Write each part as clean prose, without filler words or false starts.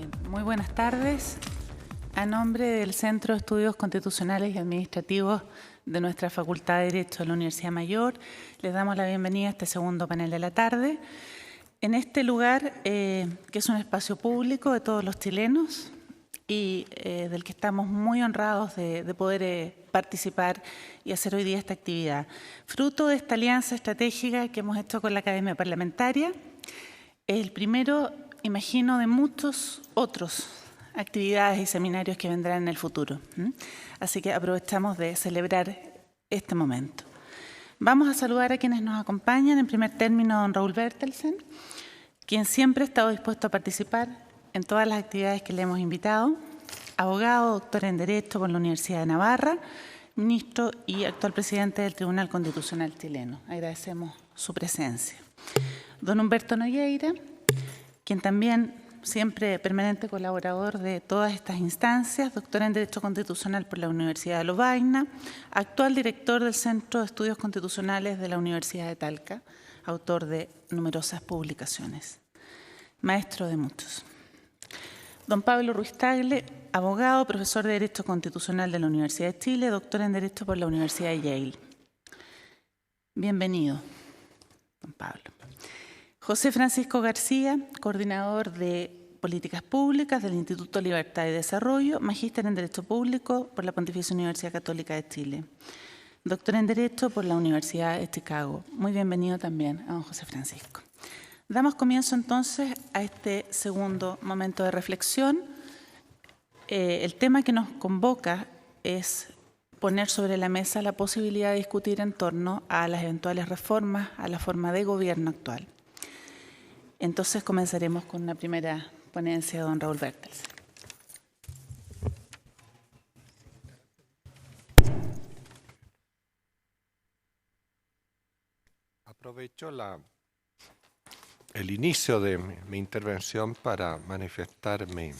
Bien, muy buenas tardes. A nombre del Centro de Estudios Constitucionales y Administrativos de nuestra Facultad de Derecho de la Universidad Mayor, les damos la bienvenida a este segundo panel de la tarde. En este lugar, que es un espacio público de todos los chilenos y del que estamos muy honrados de poder participar y hacer hoy día esta actividad. Fruto de esta alianza estratégica que hemos hecho con la Academia Parlamentaria, el primero, imagino, de muchos otros actividades y seminarios que vendrán en el futuro. Así que aprovechamos de celebrar este momento. Vamos a saludar a quienes nos acompañan. En primer término, a don Raúl Bertelsen, quien siempre ha estado dispuesto a participar en todas las actividades que le hemos invitado. Abogado, doctor en Derecho por la Universidad de Navarra, ministro y actual presidente del Tribunal Constitucional chileno. Agradecemos su presencia. Don Humberto Nogueira, quien también siempre permanente colaborador de todas estas instancias, doctor en Derecho Constitucional por la Universidad de Lovaina, actual director del Centro de Estudios Constitucionales de la Universidad de Talca, autor de numerosas publicaciones, maestro de muchos. Don Pablo Ruiz Tagle, abogado, profesor de Derecho Constitucional de la Universidad de Chile, doctor en Derecho por la Universidad de Yale. Bienvenido, don Pablo. José Francisco García, coordinador de Políticas Públicas del Instituto Libertad y Desarrollo, magíster en Derecho Público por la Pontificia Universidad Católica de Chile, doctor en Derecho por la Universidad de Chicago. Muy bienvenido también a don José Francisco. Damos comienzo entonces a este segundo momento de reflexión. El tema que nos convoca es poner sobre la mesa la posibilidad de discutir en torno a las eventuales reformas a la forma de gobierno actual. Entonces comenzaremos con una primera ponencia de don Raúl Bertelsen. Aprovecho el inicio de mi intervención para manifestar mi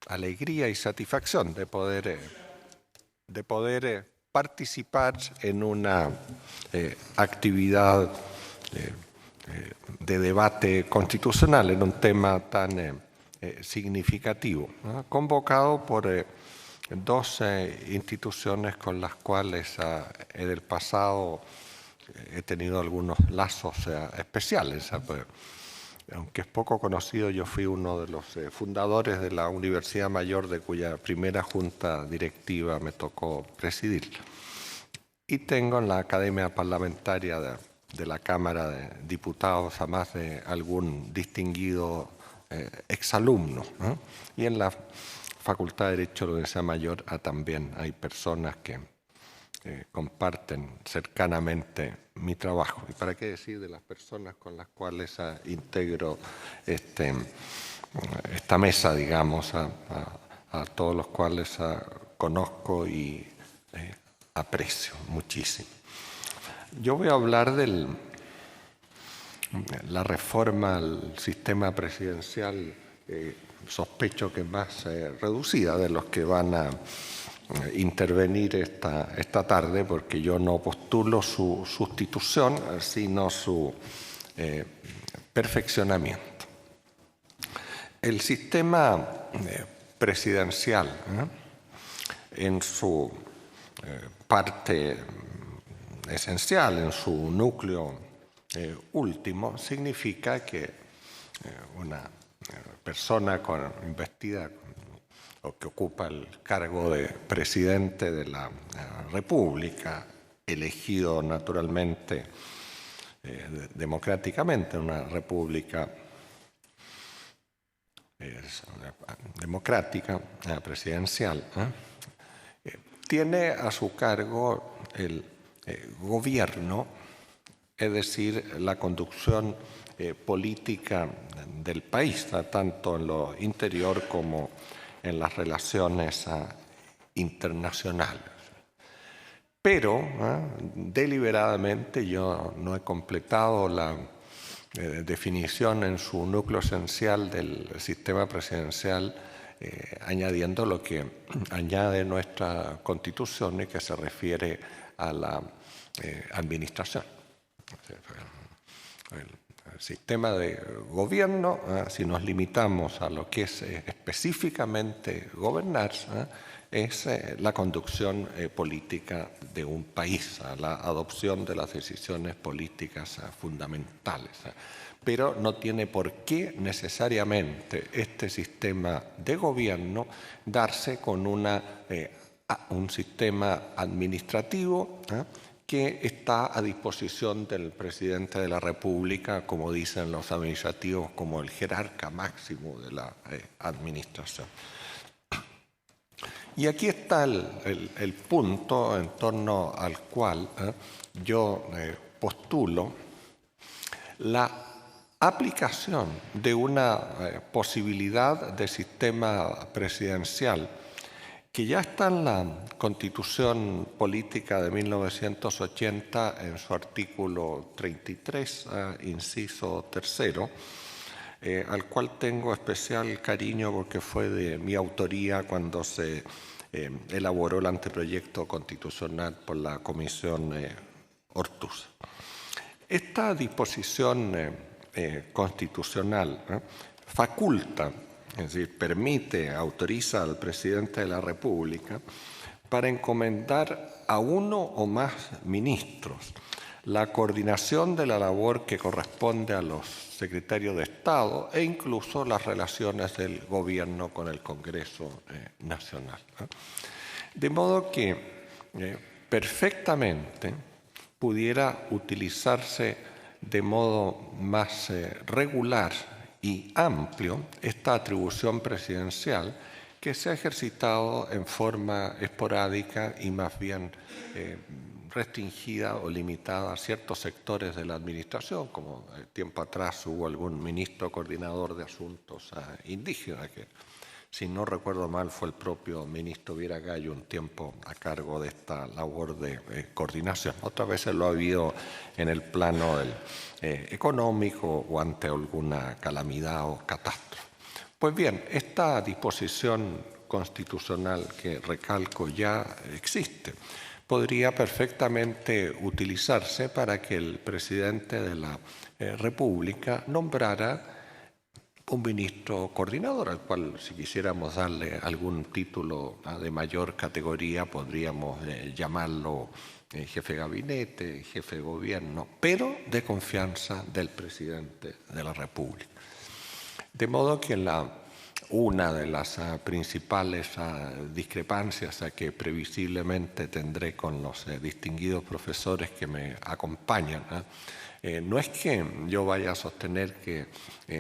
alegría y satisfacción de poder participar en una actividad de debate constitucional en un tema tan significativo, ¿no? Convocado por dos instituciones con las cuales en el pasado he tenido algunos lazos especiales. Aunque es poco conocido, yo fui uno de los fundadores de la Universidad Mayor, de cuya primera junta directiva me tocó presidir. Y tengo en la Academia Parlamentaria de la Cámara de Diputados a más de algún distinguido exalumno, ¿no? Y en la Facultad de Derecho de la Universidad Mayor también hay personas que comparten cercanamente mi trabajo. ¿Y para qué decir de las personas con las cuales integro esta mesa, digamos, a todos los cuales conozco y aprecio muchísimo? Yo voy a hablar de la reforma al sistema presidencial, sospecho que más reducida de los que van a intervenir esta tarde, porque yo no postulo su sustitución, sino su perfeccionamiento. El sistema presidencial, en su parte esencial, en su núcleo último, significa que una persona investida o que ocupa el cargo de presidente de la República, elegido naturalmente democráticamente, una república democrática, presidencial, tiene a su cargo el gobierno, es decir, la conducción política del país, tanto en lo interior como en las relaciones internacionales. Pero deliberadamente yo no he completado la definición en su núcleo esencial del sistema presidencial, añadiendo lo que añade nuestra Constitución y que se refiere a la administración. sistema de gobierno, si nos limitamos a lo que es específicamente gobernar, es la conducción política de un país, la adopción de las decisiones políticas fundamentales. Pero no tiene por qué necesariamente este sistema de gobierno darse con un sistema administrativo que está a disposición del presidente de la República, como dicen los administrativos, como el jerarca máximo de la administración. Y aquí está el punto en torno al cual yo postulo la aplicación de una posibilidad de sistema presidencial que ya está en la Constitución Política de 1980 en su artículo 33, inciso tercero, al cual tengo especial cariño porque fue de mi autoría cuando se elaboró el anteproyecto constitucional por la Comisión Ortúzar. Esta disposición constitucional faculta, es decir, permite, autoriza al presidente de la República para encomendar a uno o más ministros la coordinación de la labor que corresponde a los secretarios de Estado e incluso las relaciones del gobierno con el Congreso Nacional. De modo que perfectamente pudiera utilizarse de modo más regular y amplio esta atribución presidencial que se ha ejercitado en forma esporádica y más bien restringida o limitada a ciertos sectores de la administración, como tiempo atrás hubo algún ministro coordinador de asuntos indígenas, que si no recuerdo mal fue el propio ministro Vieragallo un tiempo a cargo de esta labor de coordinación. Otras veces lo ha habido en el plano económico o ante alguna calamidad o catástrofe. Pues bien, esta disposición constitucional que recalco ya existe, podría perfectamente utilizarse para que el presidente de la República nombrara un ministro coordinador, al cual si quisiéramos darle algún título de mayor categoría podríamos llamarlo jefe de gabinete, jefe de gobierno, pero de confianza del presidente de la República. De modo que una de las principales discrepancias que previsiblemente tendré con los distinguidos profesores que me acompañan, no es que yo vaya a sostener que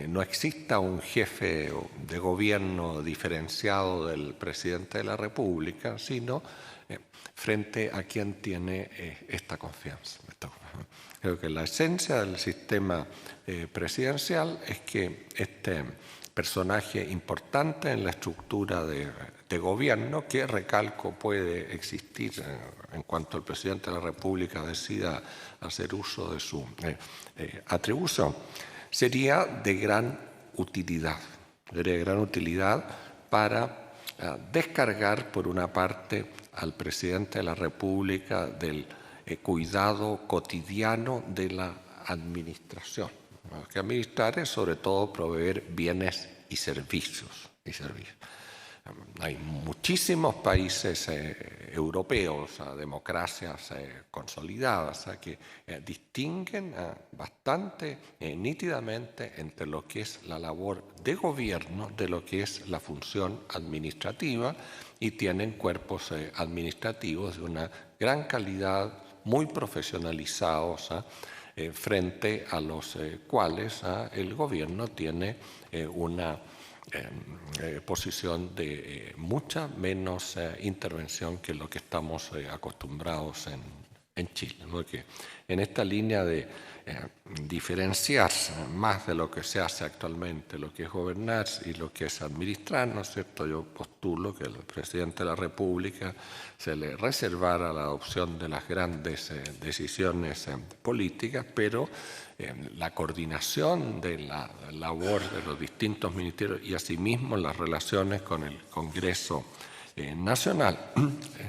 no exista un jefe de gobierno diferenciado del presidente de la República, sino frente a quien tiene esta confianza. Creo que la esencia del sistema presidencial es que este personaje importante en la estructura de gobierno, que recalco puede existir en cuanto el presidente de la República decida hacer uso de su atribución, sería de gran utilidad. Sería de gran utilidad para descargar, por una parte, al presidente de la República del cuidado cotidiano de la administración. Que administrar es sobre todo proveer bienes y servicios. Hay muchísimos países europeos, democracias consolidadas, que distinguen bastante nítidamente entre lo que es la labor de gobierno de lo que es la función administrativa y tienen cuerpos administrativos de una gran calidad, muy profesionalizados, frente a los cuales el gobierno tiene una posición de mucha menos intervención que lo que estamos acostumbrados en Chile. Porque en esta línea de diferenciarse más de lo que se hace actualmente, lo que es gobernar y lo que es administrar, ¿no es cierto? Yo postulo que al presidente de la República se le reservara la adopción de las grandes decisiones políticas, pero la coordinación de la labor de los distintos ministerios y asimismo las relaciones con el Congreso nacional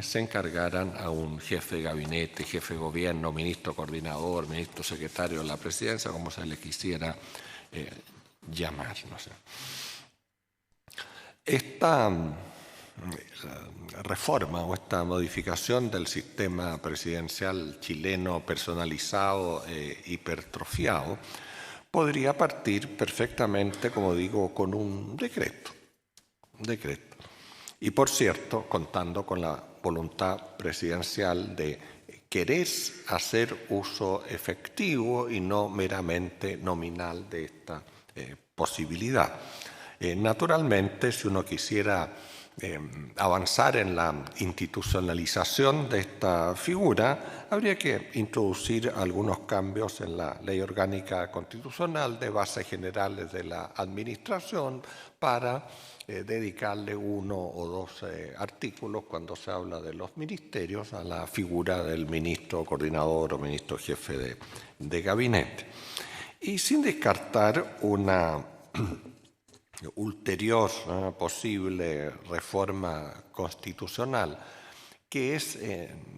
se encargaran a un jefe de gabinete, jefe de gobierno, ministro coordinador, ministro secretario de la presidencia, como se le quisiera llamar. No sé. Esta reforma o esta modificación del sistema presidencial chileno personalizado e hipertrofiado podría partir perfectamente, como digo, con un decreto. Y por cierto, contando con la voluntad presidencial de querer hacer uso efectivo y no meramente nominal de esta posibilidad. Naturalmente, si uno quisiera avanzar en la institucionalización de esta figura, habría que introducir algunos cambios en la Ley Orgánica Constitucional de bases generales de la Administración para dedicarle uno o dos artículos cuando se habla de los ministerios a la figura del ministro coordinador o ministro jefe de gabinete. Y sin descartar una ulterior posible reforma constitucional que es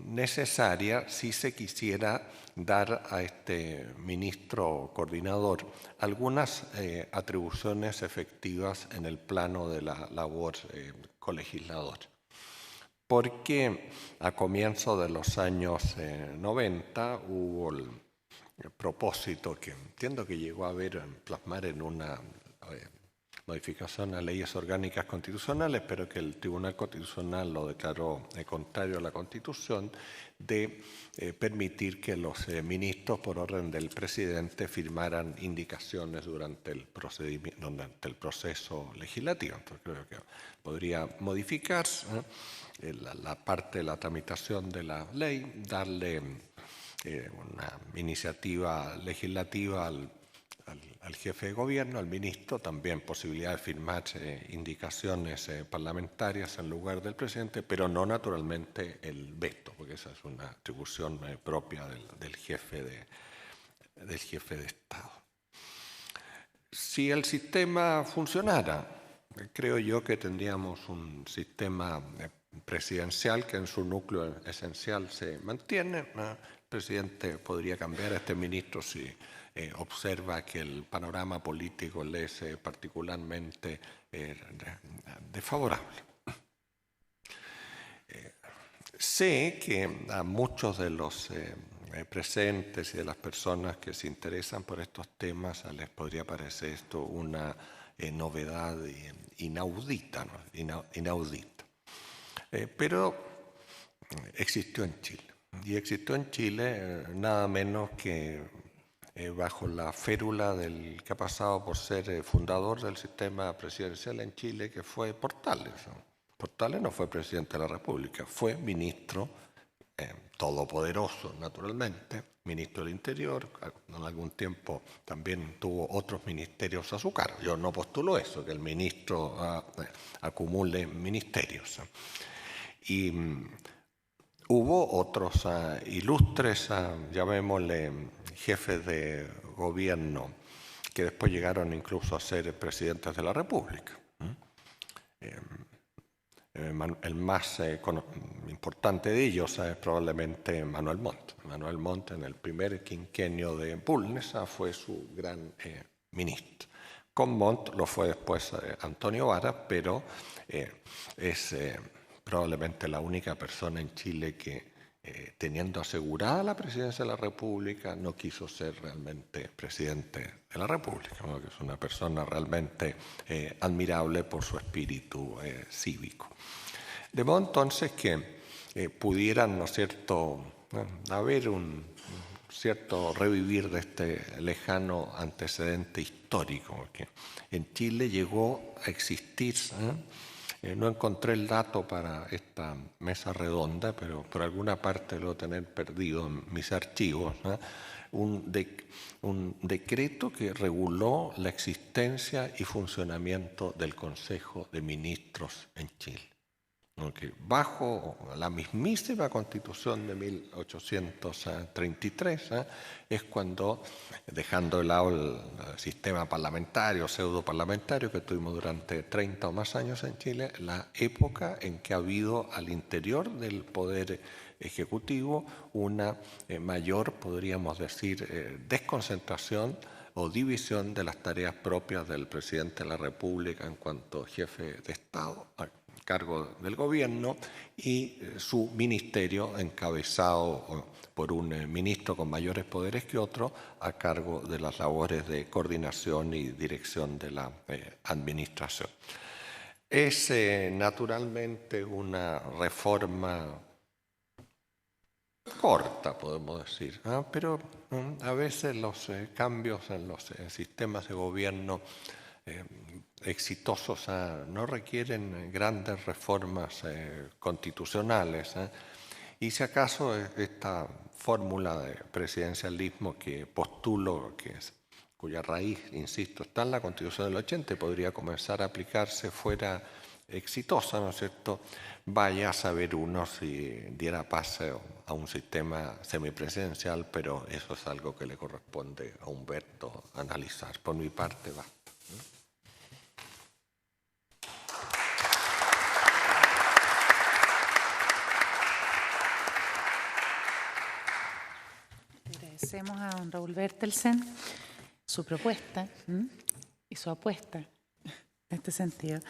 necesaria si se quisiera dar a este ministro coordinador algunas atribuciones efectivas en el plano de la labor colegisladora. Porque a comienzos de los años 90 hubo el propósito que entiendo que llegó a ver plasmar en una modificación a leyes orgánicas constitucionales, pero que el Tribunal Constitucional lo declaró contrario a la Constitución, de permitir que los ministros, por orden del presidente, firmaran indicaciones durante el proceso legislativo. Entonces creo que podría modificarse la parte de la tramitación de la ley, darle una iniciativa legislativa al jefe de gobierno, al ministro, también posibilidad de firmar indicaciones parlamentarias en lugar del presidente, pero no naturalmente el veto, porque esa es una atribución propia del jefe de Estado. Si el sistema funcionara, creo yo que tendríamos un sistema presidencial que en su núcleo esencial se mantiene. El presidente podría cambiar a este ministro si observa que el panorama político le es particularmente desfavorable. Sé que a muchos de los presentes y de las personas que se interesan por estos temas les podría parecer esto una novedad inaudita, ¿no? Inaudita. Pero existió en Chile. Y existió en Chile nada menos que bajo la férula del que ha pasado por ser fundador del sistema presidencial en Chile, que fue Portales. Portales no fue presidente de la República, fue ministro todopoderoso, naturalmente, ministro del Interior. En algún tiempo también tuvo otros ministerios a su cargo. Yo no postulo eso, que el ministro acumule ministerios. Y hubo otros ilustres, llamémosle jefes de gobierno, que después llegaron incluso a ser presidentes de la República. El más importante de ellos es probablemente Manuel Montt. Manuel Montt, en el primer quinquenio de Bulnes, fue su gran ministro. Con Montt lo fue después Antonio Varas, pero es probablemente la única persona en Chile que, teniendo asegurada la presidencia de la República, no quiso ser realmente presidente de la República, ¿no? Que es una persona realmente admirable por su espíritu cívico. De modo entonces que pudieran, ¿no es cierto?, haber un cierto revivir de este lejano antecedente histórico, porque en Chile llegó a existir, no encontré el dato para esta mesa redonda, pero por alguna parte lo tener perdido en mis archivos, un decreto que reguló la existencia y funcionamiento del Consejo de Ministros en Chile. bajo la mismísima Constitución de 1833 es cuando, dejando de lado el sistema parlamentario, pseudo-parlamentario que tuvimos durante 30 o más años en Chile, la época en que ha habido al interior del Poder Ejecutivo una mayor, podríamos decir, desconcentración o división de las tareas propias del presidente de la República en cuanto jefe de Estado, a cargo del gobierno, y su ministerio encabezado por un ministro con mayores poderes que otro a cargo de las labores de coordinación y dirección de la administración. Es naturalmente una reforma corta, podemos decir, pero a veces los cambios en los sistemas de gobierno exitosos no requieren grandes reformas constitucionales. Y si acaso esta fórmula de presidencialismo que postulo, cuya raíz, insisto, está en la Constitución del 80 y podría comenzar a aplicarse, fuera exitosa, ¿no es cierto? Vaya a saber uno si diera paso a un sistema semipresidencial, pero eso es algo que le corresponde a Humberto analizar. Por mi parte, basta. Agradecemos a don Raúl Bertelsen su propuesta y su apuesta en este sentido.